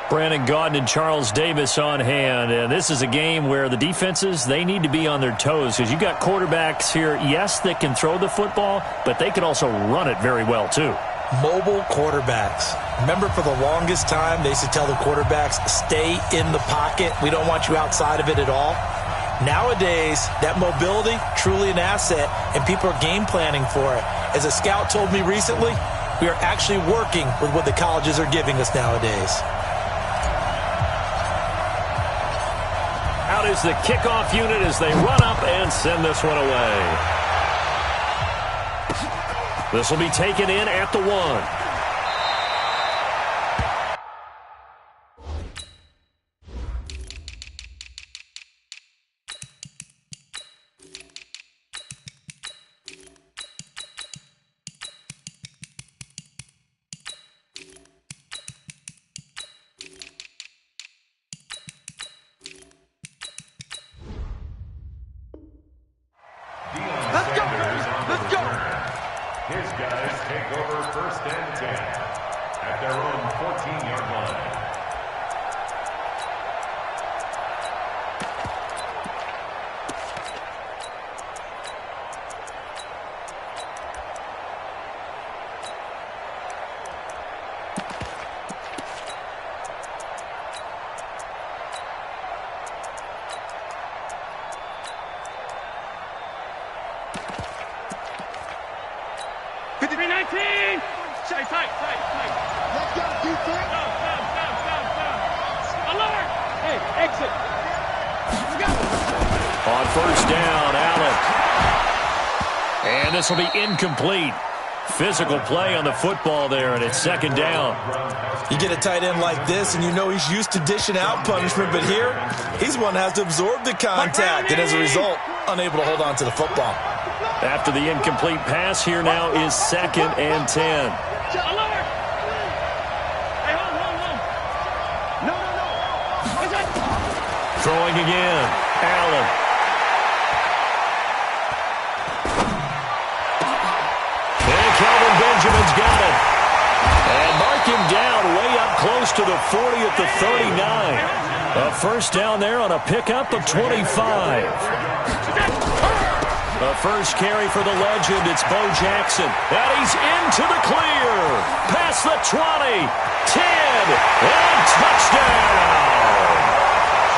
Brandon Gaudin and Charles Davis on hand. And this is a game where the defenses, they need to be on their toes because you've got quarterbacks here, yes, that can throw the football, but they can also run it very well too. Mobile quarterbacks. Remember, for the longest time, they used to tell the quarterbacks, stay in the pocket. We don't want you outside of it at all. Nowadays, that mobility, truly an asset, and people are game planning for it. As a scout told me recently, we are actually working with what the colleges are giving us nowadays. Out is the kickoff unit as they run up and send this one away. This will be taken in at the 1. His guys take over 1st and 10 at their own 14-yard line. Tight. Let's go, defense. Down. Alert. Hey, exit. Let's go. On 1st down, Allen. And this will be incomplete. Physical play on the football there, and it's 2nd down. You get a tight end like this, and you know he's used to dishing out punishment, but here, he's one that has to absorb the contact, and as a result, unable to hold on to the football. After the incomplete pass, here now is 2nd and 10. Alert. Hey, hold. No. Throwing again, Allen. And Kelvin Benjamin's got it. And mark him down way up close to the 40 at the 39. A 1st down there on a pickup of 25. The first carry for the legend, it's Bo Jackson. And he's into the clear. Past the 20, 10, and touchdown.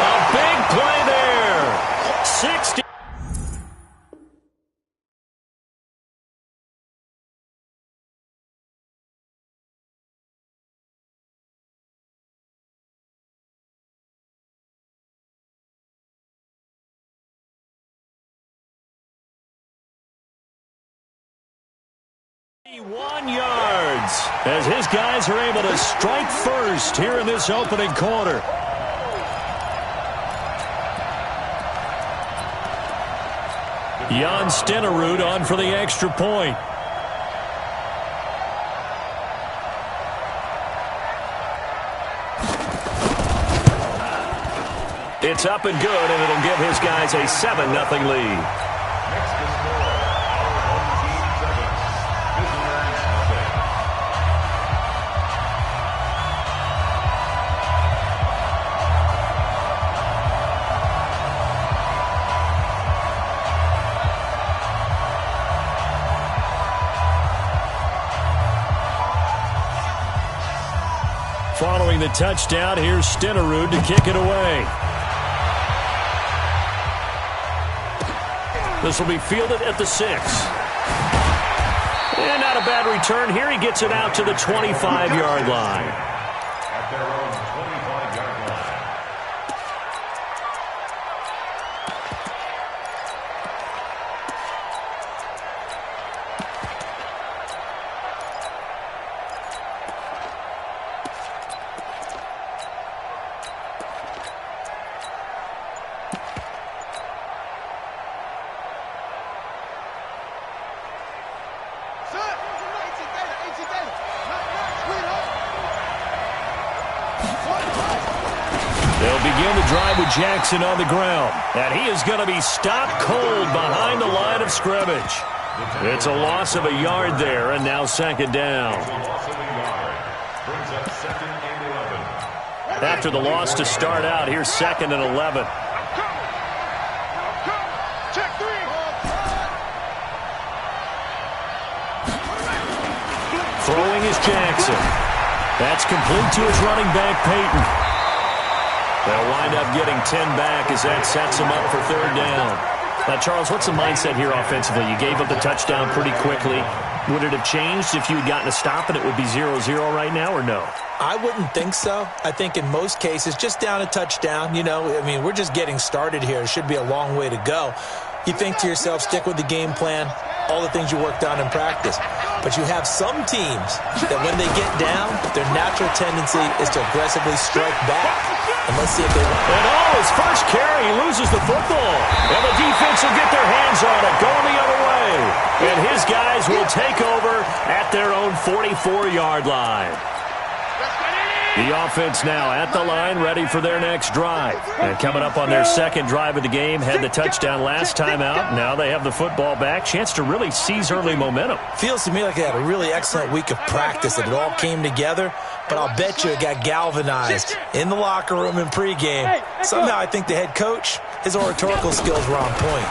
A big play there. 60. yards as his guys are able to strike first here in this opening quarter. Jan Stenerud on for the extra point. It's up and good, and it'll give his guys a 7-0 lead. Following the touchdown, here's Stenerud to kick it away. This will be fielded at the 6. And not a bad return here. He gets it out to the 25-yard line. At their own 25-yard line. They'll begin the drive with Jackson on the ground. And he is going to be stopped cold behind the line of scrimmage. It's a loss of a yard there, and now second down. It's a loss of a yard. Brings up 2nd and 11. After the loss to start out, here's 2nd and 11. Check 3. Throwing is Jackson. That's complete to his running back, Peyton. They'll wind up getting 10 back as that sets him up for 3rd down. Now, Charles, what's the mindset here offensively? You gave up the touchdown pretty quickly. Would it have changed if you had gotten a stop and it would be 0-0 right now, or no? I wouldn't think so. I think in most cases, just down a touchdown, we're just getting started here. It should be a long way to go. You think to yourself, stick with the game plan, all the things you worked on in practice. But you have some teams that when they get down, their natural tendency is to aggressively strike back. And let's see if they want. And his first carry, he loses the football. And the defense will get their hands on it, going the other way. And his guys will take over at their own 44-yard line. The offense now at the line, ready for their next drive. And coming up on their 2nd drive of the game, had the touchdown last time out. Now they have the football back. Chance to really seize early momentum. Feels to me like they had a really excellent week of practice, that it all came together. But I'll bet you it got galvanized in the locker room in pregame. Somehow I think the head coach, his oratorical skills were on point.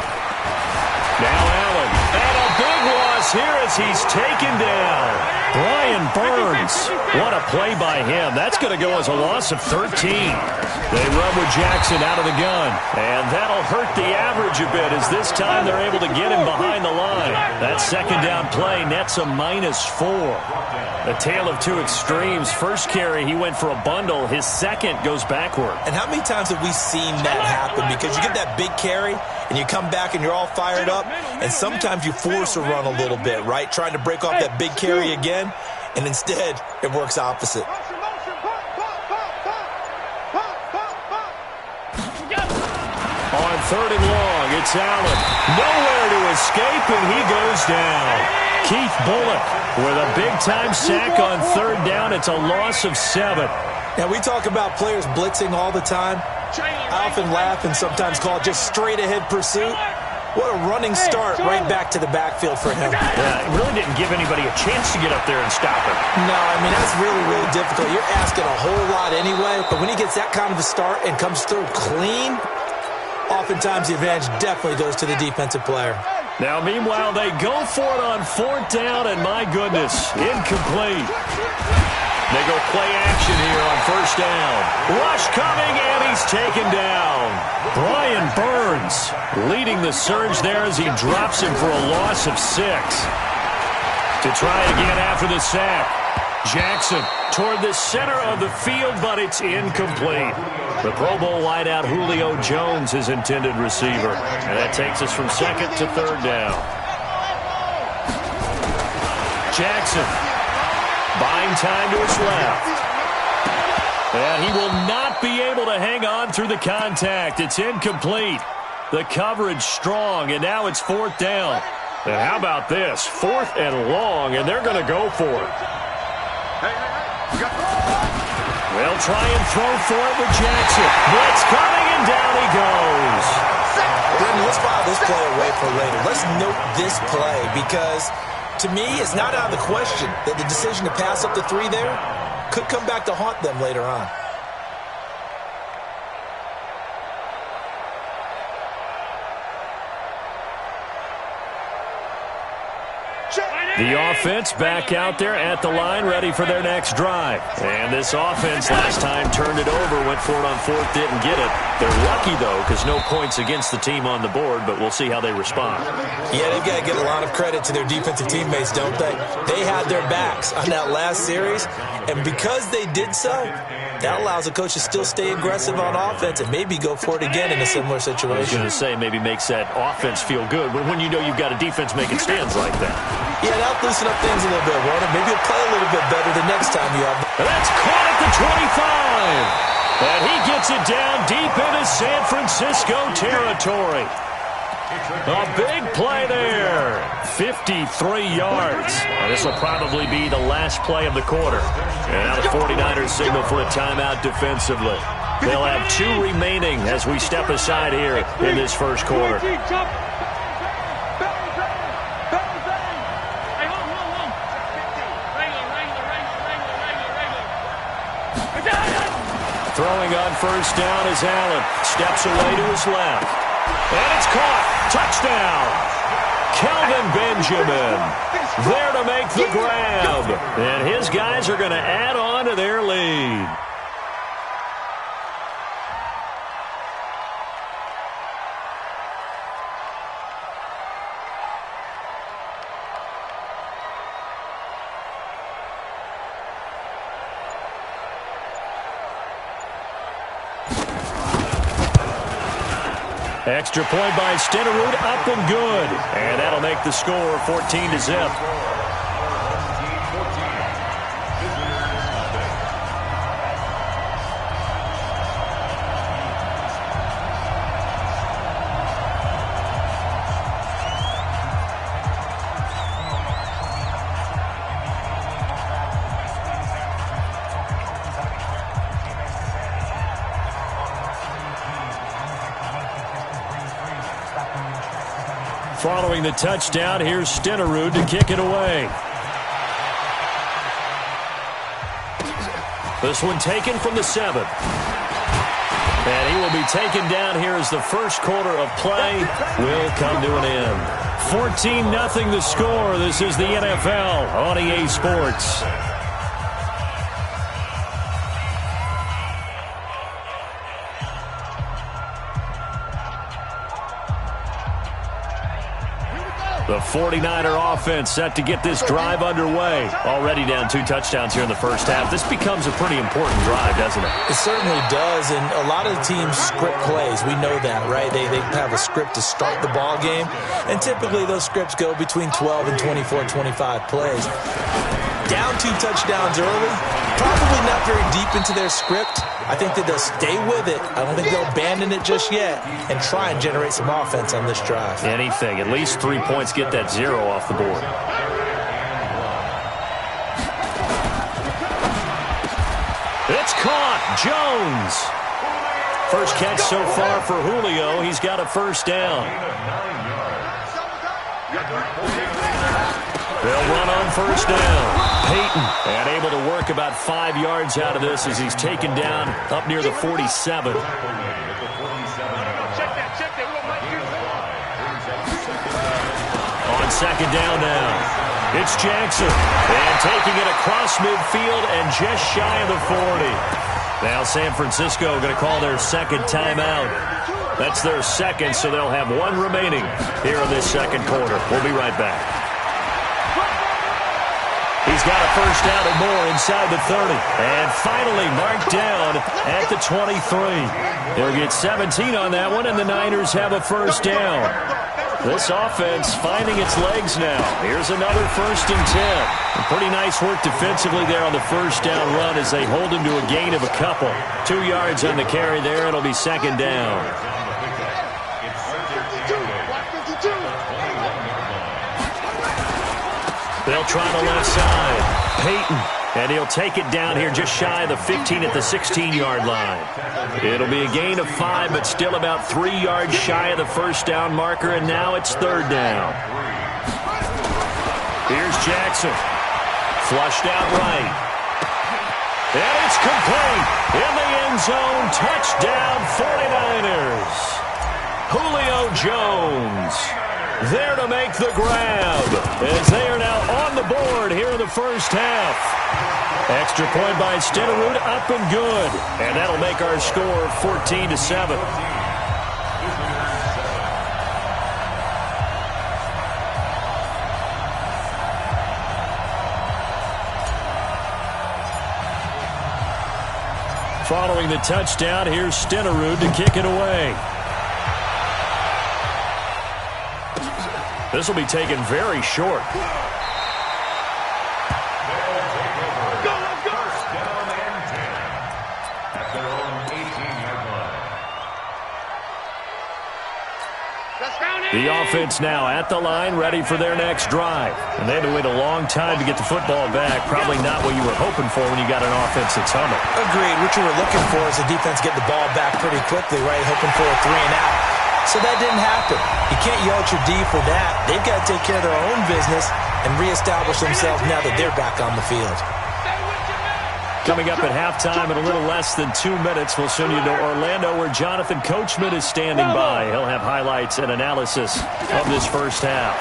Now Allen. And a big loss here as he's taken down. Brian Burns. What a play by him. That's going to go as a loss of 13. They run with Jackson out of the gun. And that'll hurt the average a bit as this time they're able to get him behind the line. That 2nd down play nets a -4. A tale of two extremes. First carry, he went for a bundle. His second goes backward. And how many times have we seen that happen? Because you get that big carry, and you come back and you're all fired up, and sometimes you force a run a little bit, right? Trying to break off that big carry again, and instead it works opposite. On 3rd and long, it's Allen. Nowhere to escape, and he goes down. Keith Bullock with a big-time sack on 3rd down. It's a loss of 7. Now, we talk about players blitzing all the time. I often laugh and sometimes call it just straight-ahead pursuit. What a running start right back to the backfield for him. Yeah, it really didn't give anybody a chance to get up there and stop him. No, I mean, that's really, really difficult. You're asking a whole lot anyway, but when he gets that kind of a start and comes through clean, oftentimes the advantage definitely goes to the defensive player. Now, meanwhile, they go for it on 4th down, and my goodness, incomplete. They go play action here on 1st down. Rush coming, and he's taken down. Brian Burns leading the surge there as he drops him for a loss of 6. To try again after the sack. Jackson toward the center of the field, but it's incomplete. The Pro Bowl wideout Julio Jones, his intended receiver. And that takes us from 2nd to 3rd down. Jackson buying time to his left. And he will not be able to hang on through the contact. It's incomplete. The coverage strong, and now it's 4th down. And how about this? 4th and long, and they're going to go for it. They'll try and throw for it with Jackson. Blitz coming, and down he goes. Brendan, let's file this play away for later. Let's note this play because, to me, it's not out of the question that the decision to pass up the 3 there could come back to haunt them later on. The offense back out there at the line, ready for their next drive. And this offense last time turned it over, went for it on 4th, didn't get it. They're lucky, though, because no points against the team on the board, but we'll see how they respond. Yeah, they've got to give a lot of credit to their defensive teammates, don't they? They had their backs on that last series, and because they did so, that allows the coach to still stay aggressive on offense and maybe go for it again in a similar situation. I was going to say, maybe makes that offense feel good when you know you've got a defense making stands like that. Yeah, that'll loosen up things a little bit, won't it? Maybe you'll play a little bit better the next time you have. And that's caught at the 25. And he gets it down deep into San Francisco territory. A big play there. 53 yards. And this will probably be the last play of the quarter. And now the 49ers signal for a timeout defensively. They'll have 2 remaining as we step aside here in this first quarter. Throwing on first down is Allen. Steps away to his left. And it's caught. Touchdown. Kelvin Benjamin there to make the grab. And his guys are going to add on to their lead. Extra point by Stenerud, up and good. And that'll make the score 14-0. Following the touchdown, here's Stenerud to kick it away. This one taken from the 7. And he will be taken down here as the first quarter of play will come to an end. 14-0 the score. This is the NFL on EA Sports. The 49er offense set to get this drive underway. Already down 2 touchdowns here in the first half. This becomes a pretty important drive, doesn't it? It certainly does, and a lot of teams script plays. We know that, right? They have a script to start the ball game, and typically those scripts go between 12 and 24, 25 plays. Down 2 touchdowns early, probably not very deep into their script. I think that they'll stay with it. I don't think they'll abandon it just yet and try and generate some offense on this drive. Anything. At least 3 points, get that 0 off the board. It's caught. Jones. First catch so far for Julio. He's got a first down. They'll run on first down. Peyton, and able to work about 5 yards out of this as he's taken down up near the 47. On second down now, it's Jackson. And taking it across midfield and just shy of the 40. Now San Francisco going to call their second timeout. That's their second, so they'll have 1 remaining here in this second quarter. We'll be right back. He's got a first down and more inside the 30. And finally marked down at the 23. They'll get 17 on that one, and the Niners have a first down. This offense finding its legs now. Here's another 1st and 10. Pretty nice work defensively there on the first down run as they hold him to a gain of a couple. 2 yards on the carry there. It'll be second down. They'll try the left side. Peyton, and he'll take it down here just shy of the 15 at the 16-yard line. It'll be a gain of 5, but still about 3 yards shy of the first down marker, and now it's third down. Here's Jackson. Flushed out right. And it's complete. In the end zone, touchdown 49ers. Julio Jones there to make the grab as they are now on the board here in the first half. Extra point by Stenerud, up and good. And that'll make our score 14-7. Following the touchdown, here's Stenerud to kick it away. This will be taken very short. The offense now at the line, ready for their next drive. And they had to wait a long time to get the football back. Probably not what you were hoping for when you got an offense that's humming. Agreed. What you were looking for is the defense get the ball back pretty quickly, right? Hoping for a 3 and out. So that didn't happen. You can't yell at your D for that. They've got to take care of their own business and reestablish themselves now that they're back on the field. Coming up at halftime in a little less than 2 minutes, we'll send you to Orlando where Jonathan Coachman is standing by. He'll have highlights and analysis of this first half.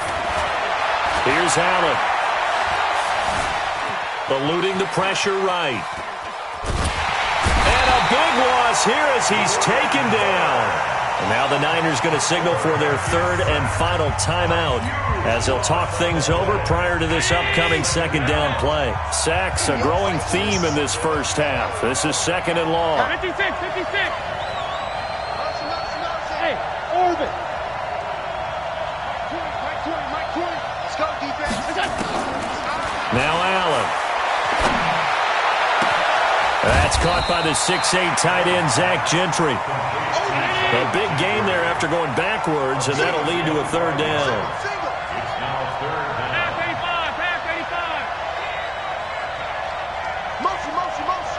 Here's Allen. Eluding the pressure right. And a big loss here as he's taken down. And now the Niners going to signal for their third and final timeout as they'll talk things over prior to this upcoming second down play. Sacks, a growing theme in this first half. This is second and long. 56. Hey, Orban. Mike 20. Let's go, defense. Now Allen. That's caught by the 6'8" tight end, Zach Gentry. A big gain there after going backwards, and that'll lead to a third down. It's now third down. Pass 85. Motion. Pass.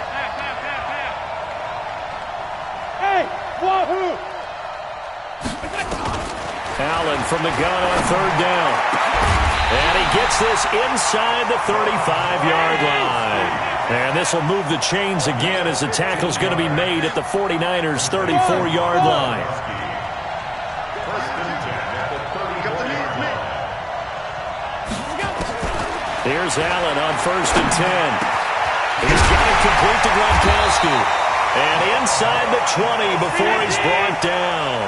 Hey, wahoo! Allen from the gun on third down. And he gets this inside the 35-yard line. And this will move the chains again as the tackle's going to be made at the 49ers' 34-yard line. First and 10 at the 34-yard line. Here's Allen on first and 10. He's got it complete to Gronkowski. And inside the 20 before he's brought down.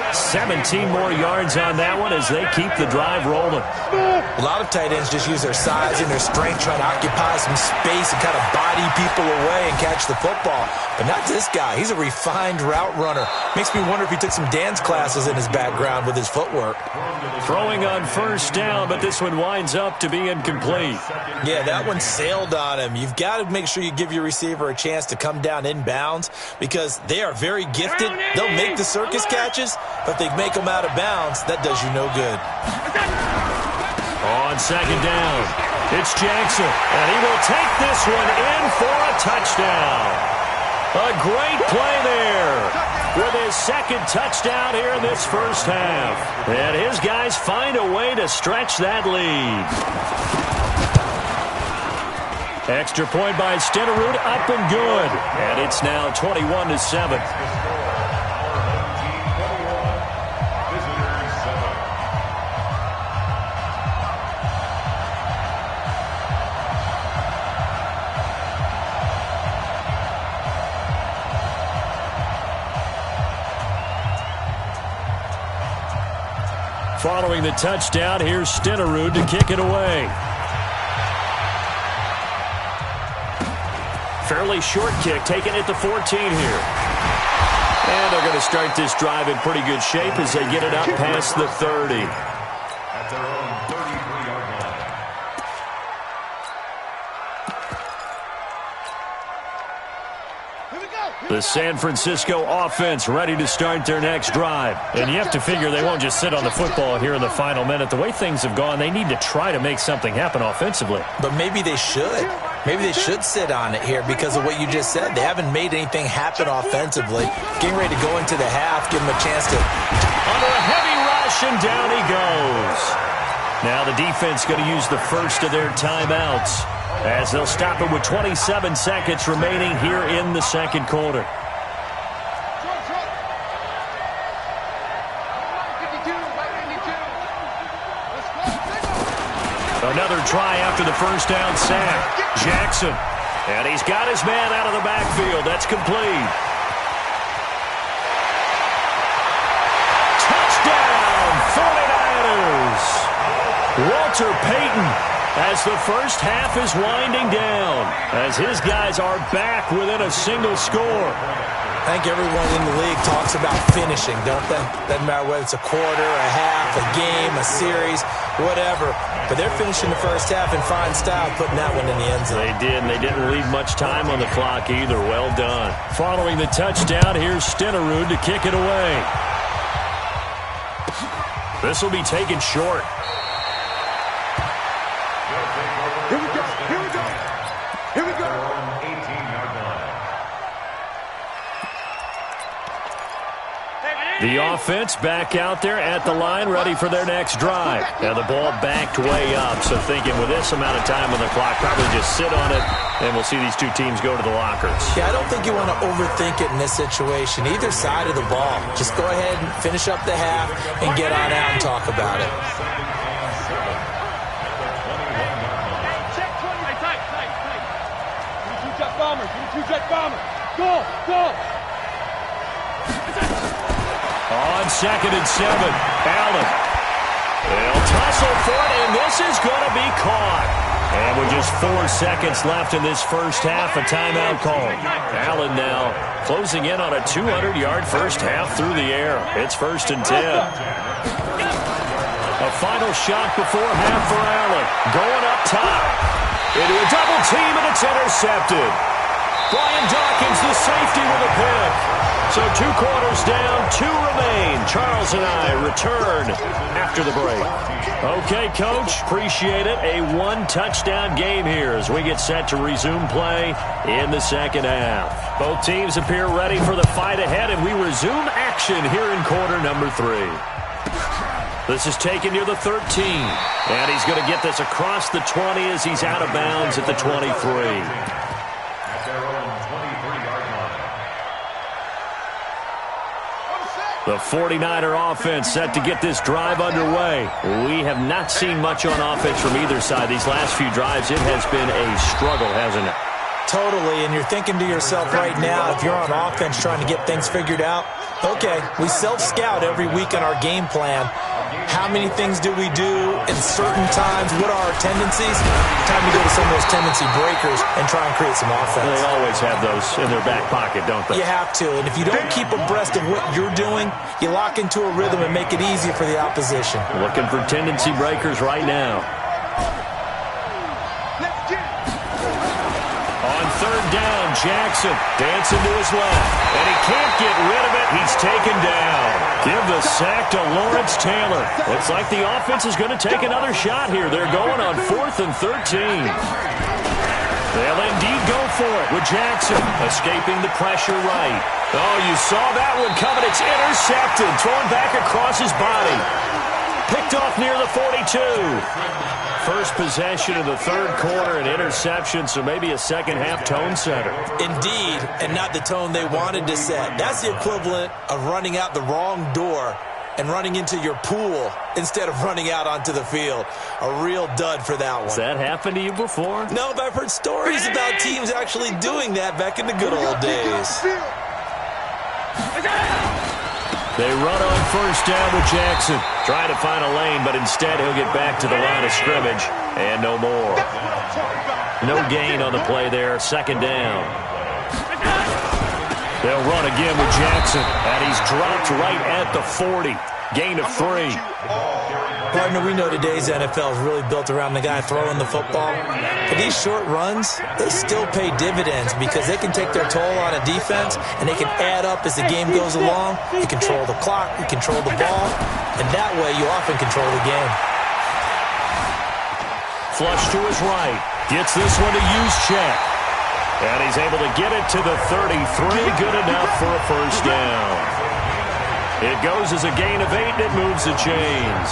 17 more yards on that one as they keep the drive rolling. A lot of tight ends just use their size and their strength, trying to occupy some space and kind of body people away and catch the football. But not this guy. He's a refined route runner. Makes me wonder if he took some dance classes in his background with his footwork. Throwing on first down, but this one winds up to be incomplete. Yeah, that one sailed on him. You've got to make sure you give your receiver a chance to come down inbounds because they are very gifted. They'll make the circus catches, but if they make them out of bounds, that does you no good. On second down, it's Jackson, and he will take this one in for a touchdown. A great play there with his second touchdown here in this first half. And his guys find a way to stretch that lead. Extra point by Stenerud, up and good. And it's now 21-7. Following the touchdown, here's Stenerud to kick it away. Fairly short kick, taken at the 14 here. And they're going to start this drive in pretty good shape as they get it up past the 30. At their own 33-yard line. The San Francisco offense ready to start their next drive. And you have to figure they won't just sit on the football here in the final minute. The way things have gone, they need to try to make something happen offensively. But maybe they should. Maybe they should sit on it here because of what you just said. They haven't made anything happen offensively. Getting ready to go into the half, give them a chance to... Under a heavy rush, and down he goes. Now the defense going to use the first of their timeouts as they'll stop it with 27 seconds remaining here in the second quarter. Another try after the first down sack. Jackson. And he's got his man out of the backfield. That's complete. Touchdown, 49ers. Walter Payton as the first half is winding down, as his guys are back within a single score. I think everyone in the league talks about finishing, don't they? Doesn't matter whether it's a quarter, a half, a game, a series, whatever. But they're finishing the first half in fine style, putting that one in the end zone. They did, and they didn't leave much time on the clock either. Well done. Following the touchdown, here's Stenerud to kick it away. This will be taken short. Here we go. Their own 18-yard line. The offense back out there at the line, ready for their next drive. Now the ball backed way up, so thinking with this amount of time on the clock, probably just sit on it And we'll see these two teams go to the lockers. Yeah, I don't think you want to overthink it in this situation. Either side of the ball. Just go ahead and finish up the half and get on out and talk about it. Go! On 2nd and 7, Allen. They'll tussle for it, and this is going to be caught. And with just 4 seconds left in this first half, a timeout call. Allen now closing in on a 200-yard first half through the air. It's 1st and 10. A final shot before half for Allen. Going up top. Into a double team, and it's intercepted. Brian Dawkins, the safety, with a pick. So 2 quarters down, 2 remain. Charles and I return after the break. Okay, Coach, appreciate it. A 1-touchdown game here as we get set to resume play in the second half. Both teams appear ready for the fight ahead, and we resume action here in quarter number 3. This is taken near the 13. And he's going to get this across the 20 as he's out of bounds at the 23. The 49er offense set to get this drive underway. We have not seen much on offense from either side. These last few drives, it has been a struggle, hasn't it? Totally, and you're thinking to yourself right now, if you're on offense trying to get things figured out, okay, we self-scout every week on our game plan. How many things do we do in certain times? What are our tendencies? Time to go to some of those tendency breakers and try and create some offense. They always have those in their back pocket, don't they? You have to, and if you don't keep abreast of what you're doing, you lock into a rhythm and make it easier for the opposition. Looking for tendency breakers right now. On 3rd down, Jackson dancing to his left, and he can't get rid of it. He's taken down. Give the sack to Lawrence Taylor. Looks like the offense is going to take another shot here. They're going on 4th and 13. They'll indeed go for it with Jackson escaping the pressure right. Oh, you saw that one coming. It's intercepted, thrown back across his body. Picked off near the 42. First possession of the 3rd quarter, an interception, so maybe a second-half tone setter. Indeed, and not the tone they wanted to set. That's the equivalent of running out the wrong door and running into your pool instead of running out onto the field. A real dud for that one. Has that happened to you before? No, but I've heard stories about teams actually doing that back in the good old days. They run on 1st down with Jackson. Trying to find a lane, but instead he'll get back to the line of scrimmage. And no more. No gain on the play there. 2nd down. They'll run again with Jackson. And he's dropped right at the 40. Gain of 3. Partner, we know today's NFL is really built around the guy throwing the football. But these short runs, they still pay dividends because they can take their toll on a defense and they can add up as the game goes along. You control the clock, you control the ball, and that way you often control the game. Flush to his right. Gets this one to Juszczyk. And he's able to get it to the 33. Good enough for a first down. It goes as a gain of 8, and it moves the chains.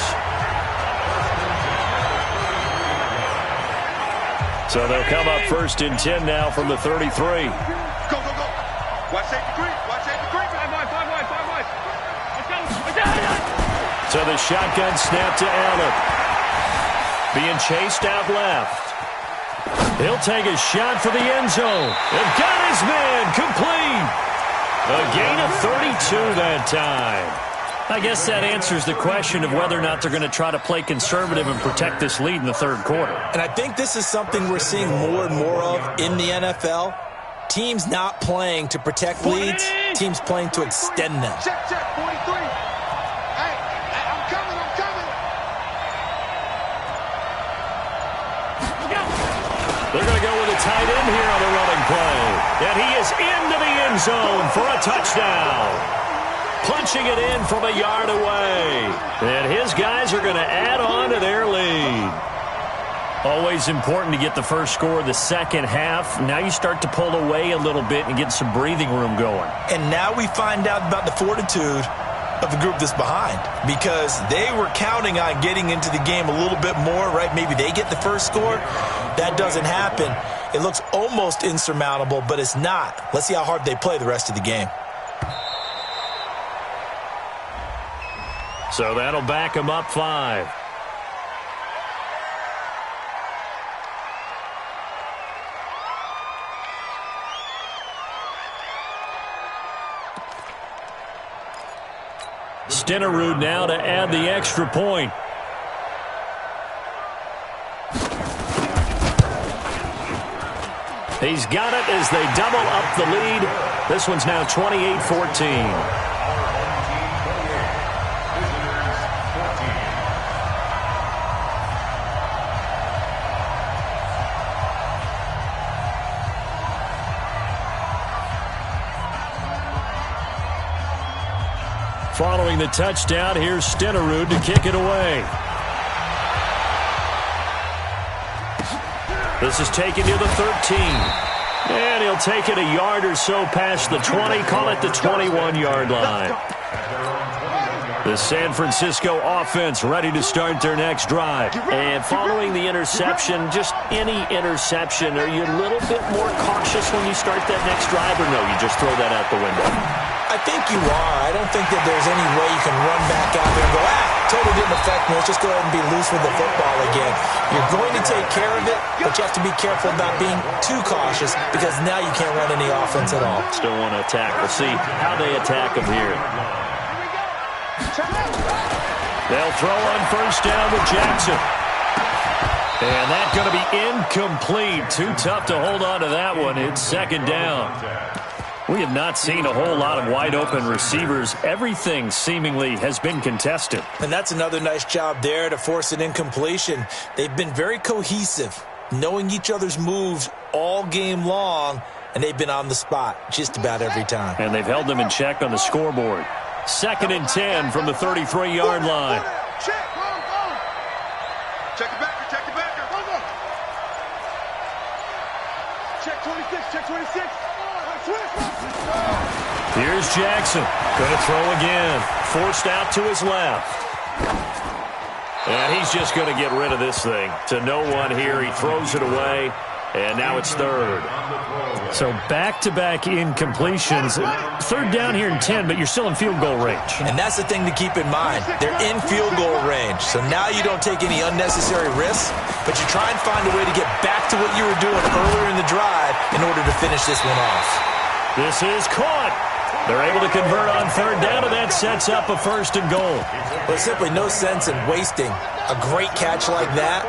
So they'll come up 1st and 10 now from the 33. Go. Watch safety creep. So the shotgun snap to Allen. Being chased out left. He'll take a shot for the end zone. And got his man complete. A gain of 32 that time. I guess that answers the question of whether or not they're going to try to play conservative and protect this lead in the 3rd quarter. And I think this is something we're seeing more and more of in the NFL. Teams not playing to protect leads, teams playing to extend them. Check, 43. Hey, I'm coming. They're going to go with a tight end here on the running play. And he is into the end zone for a touchdown. Punching it in from a yard away. And his guys are going to add on to their lead. Always important to get the first score of the second half. Now you start to pull away a little bit and get some breathing room going. And now we find out about the fortitude of the group that's behind because they were counting on getting into the game a little bit more, right? Maybe they get the first score. That doesn't happen. It looks almost insurmountable, but it's not. Let's see how hard they play the rest of the game. So that'll back them up 5. Stenerud now to add the extra point. He's got it as they double up the lead. This one's now 28-14. Following the touchdown, here's Stenerud to kick it away. This is taken near the 13. And he'll take it a yard or so past the 20, call it the 21-yard line. The San Francisco offense ready to start their next drive. And following the interception, just any interception, are you a little bit more cautious when you start that next drive, or no, you just throw that out the window? I think you are. I don't think that there's any way you can run back out there and go, totally didn't affect me. Let's just go ahead and be loose with the football again. You're going to take care of it, but you have to be careful about being too cautious because now you can't run any offense at all. Still want to attack. We'll see how they attack them here. They'll throw on first down with Jackson. And that's going to be incomplete. Too tough to hold on to that one. It's second down. We have not seen a whole lot of wide-open receivers. Everything seemingly has been contested. And that's another nice job there to force an incompletion. They've been very cohesive, knowing each other's moves all game long, and they've been on the spot just about every time. And they've held them in check on the scoreboard. 2nd and 10 from the 33-yard line. Check it back, check it back. Check 26, check 26. Here's Jackson. Going to throw again. Forced out to his left. And he's just going to get rid of this thing. To no one here. He throws it away. And now it's 3rd. So back-to-back incompletions. 3rd down here in 10, but you're still in field goal range. And that's the thing to keep in mind. They're in field goal range. So now you don't take any unnecessary risks, but you try and find a way to get back to what you were doing earlier in the drive in order to finish this one off. This is caught. They're able to convert on 3rd down, and that sets up a 1st and goal. There's simply no sense in wasting a great catch like that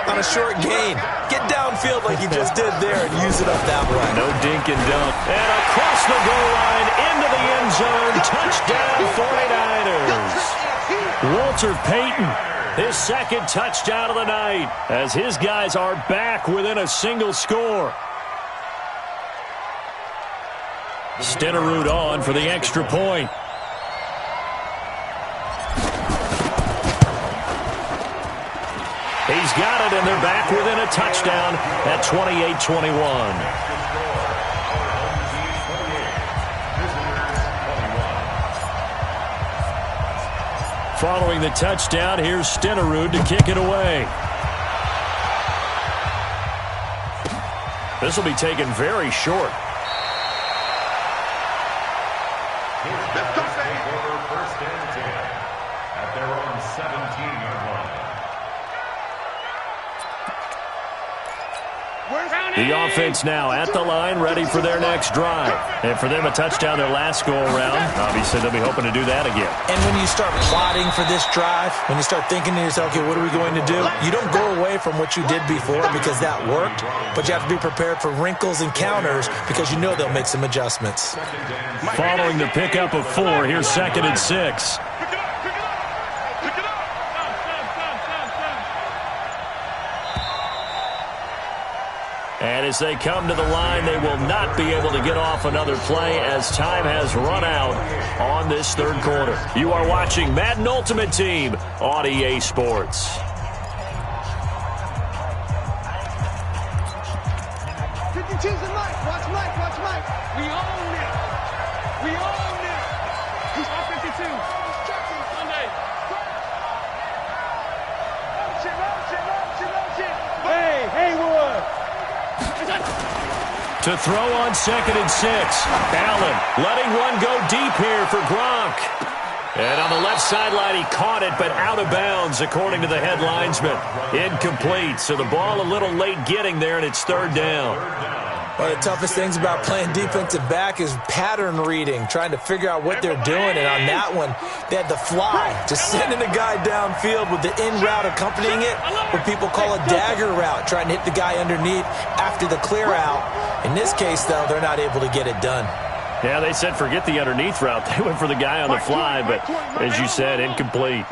on a short gain. Get downfield like you just did there and use it up that way. No dink and dunk. And across the goal line, into the end zone. Touchdown, 49ers. Walter Payton, his 2nd touchdown of the night, as his guys are back within a single score. Stenerud on for the extra point. He's got it, and they're back within a touchdown at 28-21. Following the touchdown, here's Stenerud to kick it away. This will be taken very short. First and 10 at their own 17-yard line. The offense now at the line, ready for their next drive. And for them, a touchdown their last go-around. Obviously, they'll be hoping to do that again. And when you start plotting for this drive, when you start thinking to yourself, okay, what are we going to do? You don't go away from what you did before because that worked, but you have to be prepared for wrinkles and counters because you know they'll make some adjustments. Following the pickup of 4, here's 2nd and 6. And as they come to the line, they will not be able to get off another play as time has run out on this 3rd quarter. You are watching Madden Ultimate Team on EA Sports. Watch Mike. We own it. He's on 52. To throw on 2nd and 6. Allen letting one go deep here for Gronk. And on the left sideline, he caught it, but out of bounds, according to the head linesman. Incomplete, so the ball a little late getting there, and it's 3rd down. One of the toughest things about playing defensive back is pattern reading, trying to figure out what they're doing. And on that one, they had the fly, just sending a guy downfield with the in route accompanying it, what people call a dagger route, trying to hit the guy underneath after the clear out. In this case, though, they're not able to get it done. Yeah, they said forget the underneath route. They went for the guy on the fly, but as you said, incomplete.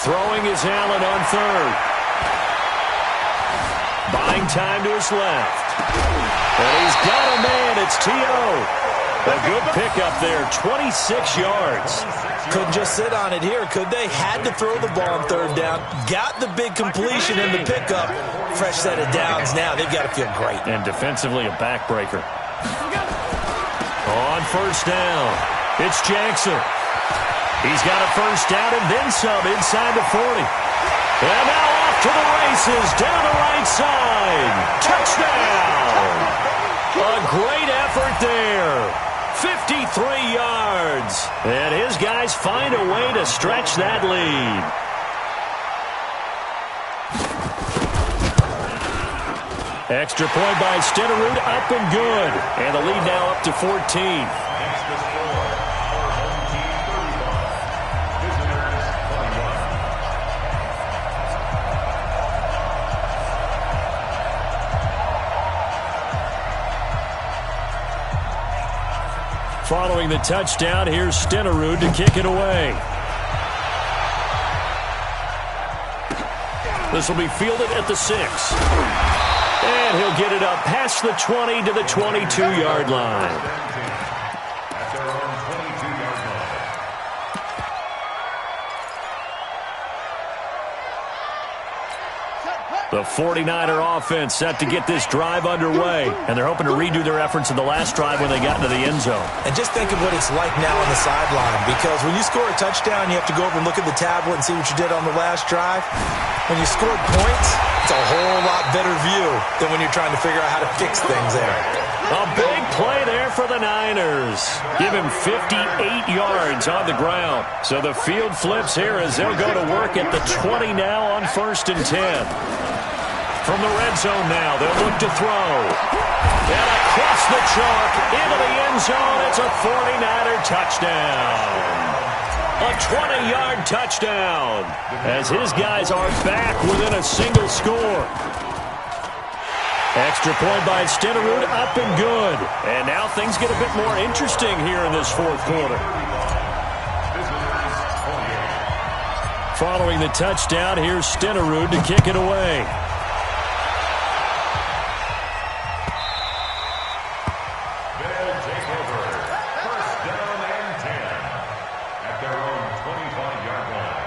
Throwing is Allen on 3rd. Buying time to his left. And he's got a man. It's T.O. A good pickup there, 26 yards. Couldn't just sit on it here, could they? Had to throw the ball on 3rd down. Got the big completion in the pickup. Fresh set of downs now. They've got to feel great. And defensively, a backbreaker. On 1st down, it's Jackson. He's got a 1st down and then some inside the 40. And now off to the races down the right side. Touchdown! A great effort there. 53 yards. And his guys find a way to stretch that lead. Extra point by Stenerud, up and good. And the lead now up to 14. Extra score for home team 35. Visitors 21. Following the touchdown, here's Stenerud to kick it away. This will be fielded at the 6. And he'll get it up past the 20 to the 22-yard line. At their own 22-yard line. The 49er offense set to get this drive underway. And they're hoping to redo their efforts in the last drive when they got into the end zone. And just think of what it's like now on the sideline, because when you score a touchdown, you have to go over and look at the tablet and see what you did on the last drive. When you scored points, it's a whole lot better view than when you're trying to figure out how to fix things there. A big play there for the Niners. Give him 58 yards on the ground. So the field flips here as they'll go to work at the 20 now on 1st and 10. From the red zone now, they'll look to throw. And across the chalk into the end zone, it's a 49er touchdown. A 20-yard touchdown as his guys are back within a single score. Extra point by Stenerud, up and good. And now things get a bit more interesting here in this 4th quarter. Following the touchdown, here's Stenerud to kick it away. They'll take over. 1st down and 10. At their own 25-yard line.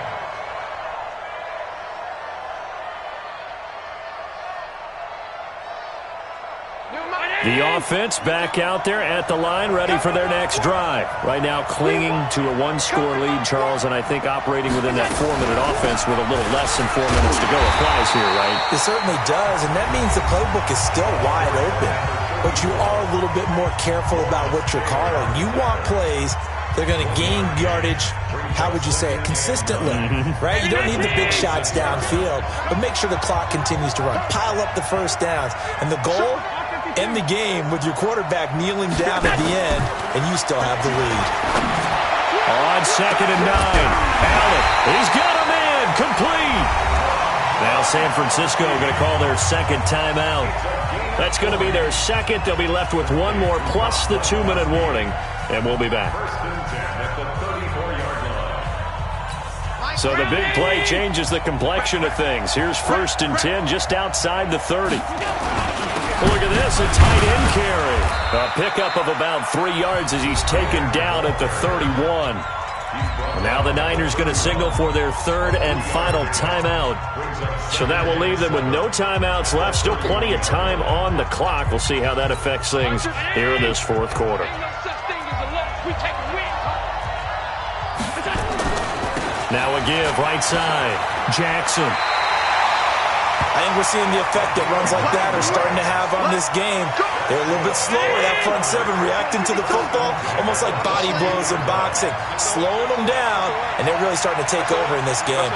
The offense back out there at the line, ready for their next drive. Right now clinging to a 1-score lead, Charles, and I think operating within that 4-minute offense with a little less than 4 minutes to go applies here, right? It certainly does, and that means the playbook is still wide open. But you are a little bit more careful about what you're calling. You want plays that are going to gain yardage, how would you say it, consistently, right? You don't need the big shots downfield, but make sure the clock continues to run. Pile up the 1st downs. And the goal? End the game with your quarterback kneeling down at the end, and you still have the lead. On 2nd and 9, Allen, he's got him in, complete. Now San Francisco going to call their 2nd timeout. That's going to be their 2nd. They'll be left with 1 more plus the 2-minute warning, and we'll be back. 1st and 10 at the 34-yard line. So the big play changes the complexion of things. Here's 1st and 10 just outside the 30. Look at this, a tight end carry. A pickup of about 3 yards as he's taken down at the 31. Now the Niners going to signal for their 3rd and final timeout. So that will leave them with no timeouts left. Still plenty of time on the clock. We'll see how that affects things here in this 4th quarter. Now a give, right side. Jackson. I think we're seeing the effect that runs like that are starting to have on this game. They're a little bit slower, that front seven, reacting to the football, almost like body blows in boxing, slowing them down, and they're really starting to take over in this game.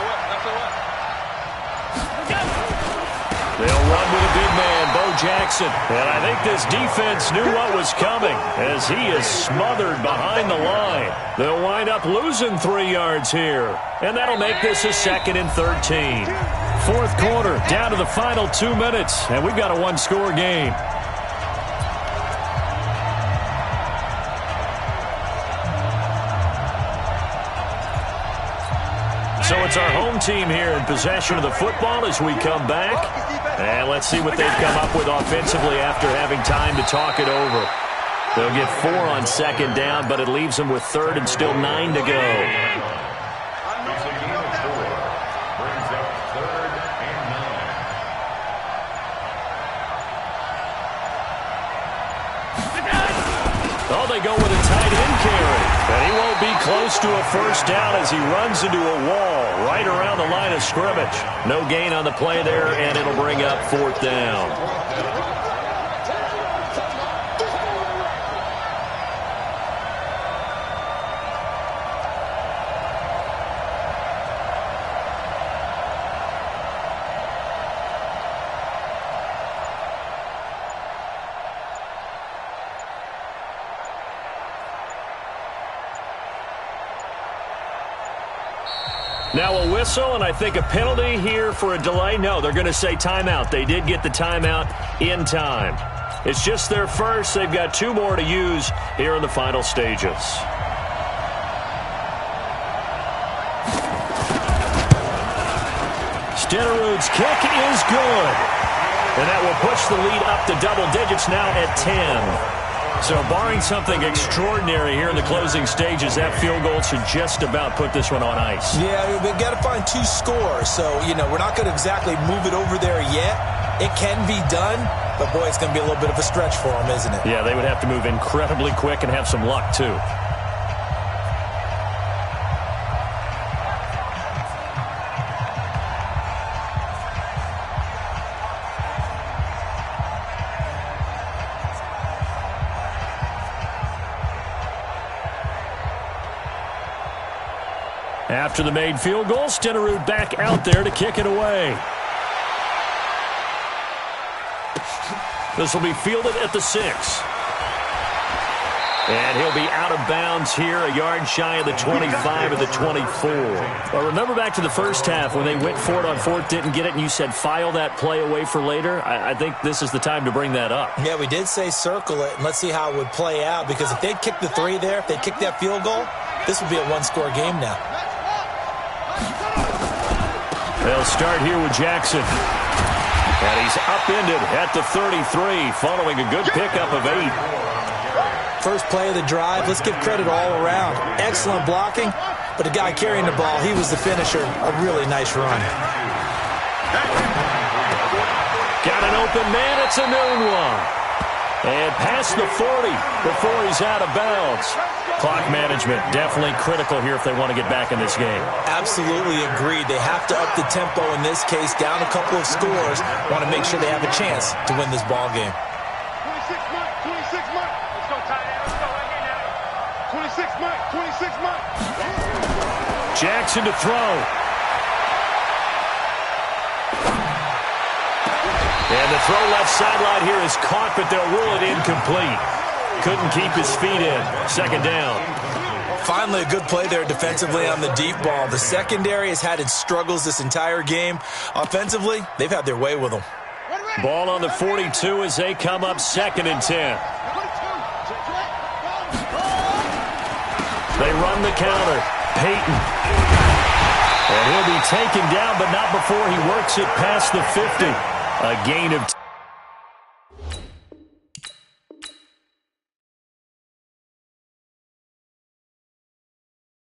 They'll run with a big man, Bo Jackson. And I think this defense knew what was coming as he is smothered behind the line. They'll wind up losing 3 yards here. And that'll make this a 2nd and 13. Fourth quarter, down to the final 2 minutes, and we've got a one-score game. So it's our home team here in possession of the football as we come back. And let's see what they've come up with offensively after having time to talk it over. They'll get 4 on 2nd down, but it leaves them with 3rd and still 9 to go. It's a gain of 4. Brings up 3rd and 9. Oh, they go with a tight end carry. And he won't be close to a first down as he runs into a wall right around the line of scrimmage. No gain on the play there, and it'll bring up 4th down. Now a whistle, and I think a penalty here for a delay. No, they're going to say timeout. They did get the timeout in time. It's just their first. They've got 2 more to use here in the final stages. Stenerud's kick is good. And that will push the lead up to double digits now at 10. So barring something extraordinary here in the closing stages, that field goal should just about put this one on ice. Yeah, we've got to find 2 scores. So, we're not going to exactly move it over there yet. It can be done, but, boy, it's going to be a little bit of a stretch for them, isn't it? Yeah, they would have to move incredibly quick and have some luck, too. After the made field goal, Stenerud back out there to kick it away. This will be fielded at the 6. And he'll be out of bounds here, a yard shy of the 25 of the 24. Well, remember back to the first half when they went for it on 4th, didn't get it, and you said file that play away for later? I think this is the time to bring that up. Yeah, we did say circle it, and let's see how it would play out, because if they'd kicked the 3 there, if they'd kicked that field goal, this would be a one-score game now. They'll start here with Jackson. And he's upended at the 33 following a good pickup of 8. First play of the drive. Let's give credit all around. Excellent blocking, but the guy carrying the ball, he was the finisher. A really nice run. Got an open man. It's a noon one. And past the 40 before he's out of bounds. Clock management definitely critical here if they want to get back in this game. Absolutely agreed. They have to up the tempo in this case, down a couple of scores. Want to make sure they have a chance to win this ball game. 26 Mike, 26 Mike. Let's go, tight end. Let's go right here now. 26 Mike, 26 Mike. Jackson to throw. And the throw left sideline here is caught, but they'll rule it incomplete. Couldn't keep his feet in. 2nd down. Finally, a good play there defensively on the deep ball. The secondary has had its struggles this entire game. Offensively, they've had their way with them. Ball on the 42 as they come up 2nd and 10. They run the counter. Peyton. And he'll be taken down, but not before he works it past the 50. A gain of